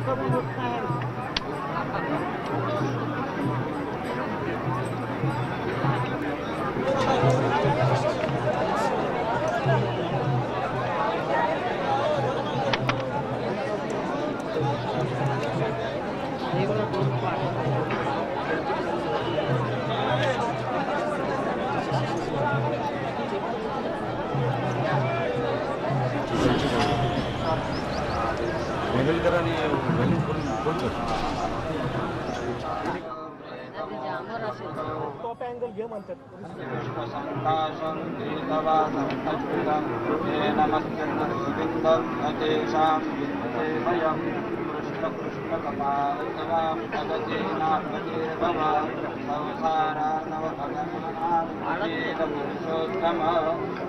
Top angle घे म्हणतात.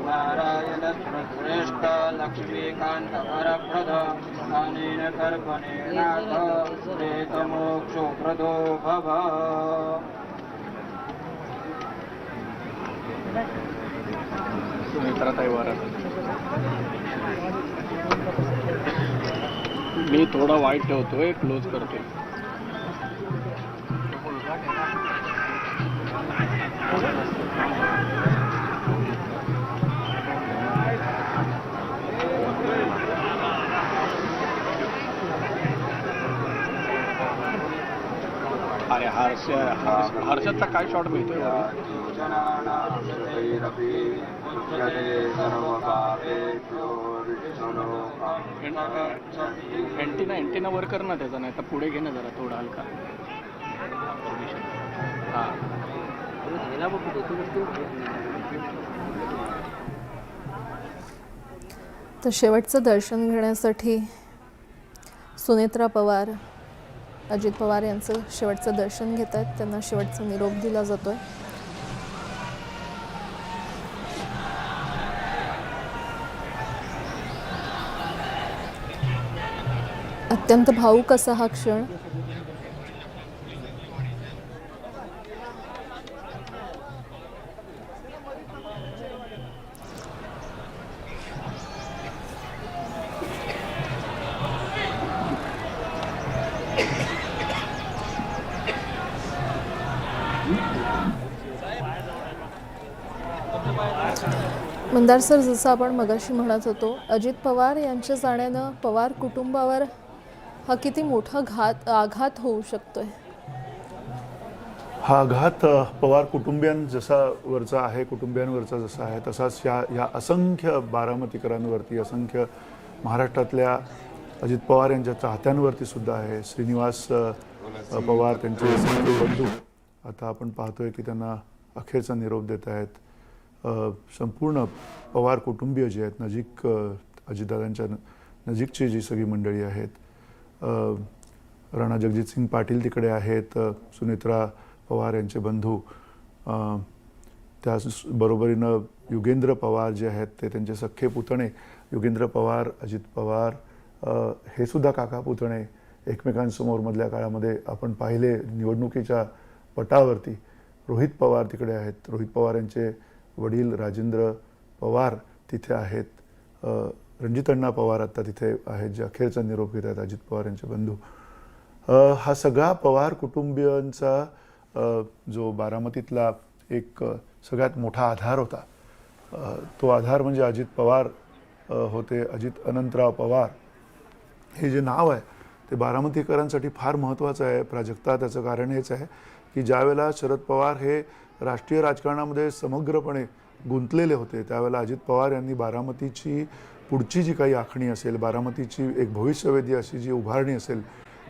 नारायण श्रेष्ठ लक्ष्मीकांत वरप्रद अनेन कर्पणेनाथ प्रेतमोक्षप्रदो भव. सुमित्राताई वरात. मी थोडा वाईट ठेवतोय, क्लोज करतोय. अरे हर्षदचा काय शॉट मिळतोय? एंटीना वर कर ना त्याचा, नाही तर पुढे घे ना जरा थोडा हलका. हां तर शेवटचं दर्शन घेण्यासाठी सुनेत्रा पवार, अजित पवार यांचं शेवटचं दर्शन घेत आहेत. त्यांना शेवटचा निरोप दिला जातोय. अत्यंत भावूक असा हा क्षण. मंदार सर, जसं आपण मगाशी म्हणत होतो, अजित पवार यांच्या जाण्यानं पवार कुटुंबावर हा किती मोठा आघात होऊ शकतोय? हा आघात पवार कुटुंबियांवरचा आहे तसाच या असंख्य बारामतीकरांवरती, असंख्य महाराष्ट्रातल्या अजित पवार यांच्या चाहत्यांवरती सुद्धा आहे. श्रीनिवास पवार, त्यांचे बंधू, आता आपण पाहतोय की त्यांना अखेरचा निरोप देत आहेत. संपूर्ण पवार कुटुंबीय जे आहेत, नजीक अजितदादांच्या नजीकची जी सगळी मंडळी आहेत, राणा जगजितसिंग पाटील तिकडे आहेत, सुनेत्रा पवार यांचे बंधू, त्याचबरोबरीनं युगेंद्र पवार जे आहेत ते त्यांचे सख्खे पुतणे युगेंद्र पवार, अजित पवार, हे सुद्धा काका पुतणे एकमेकांसमोर मधल्या काळामध्ये आपण पाहिले निवडणुकीच्या पटावरती. रोहित पवार तिकडे आहेत, रोहित पवार यांचे वडील राजेंद्र पवार तिथे आहेत, रणजितअण्णा पवार आता तिथे आहेत जे अखेरचा निरोप घेत आहेत, अजित पवार यांचे बंधू. हा सगळा पवार कुटुंबियांचा जो बारामतीतला एक सगळ्यात मोठा आधार होता, तो आधार म्हणजे अजित पवार होते. अजित अनंतराव पवार हे जे नाव आहे ते बारामतीकरांसाठी फार महत्त्वाचं आहे. प्राजक्ता, त्याचं कारण हेच आहे की ज्यावेळेला शरद पवार हे राष्ट्रीय राजकारणामध्ये समग्रपणे गुंतलेले होते, त्यावेळेला अजित पवार यांनी बारामतीची पुढची जी काही आखणी असेल, बारामतीची एक भविष्यवेधी अशी जी उभारणी असेल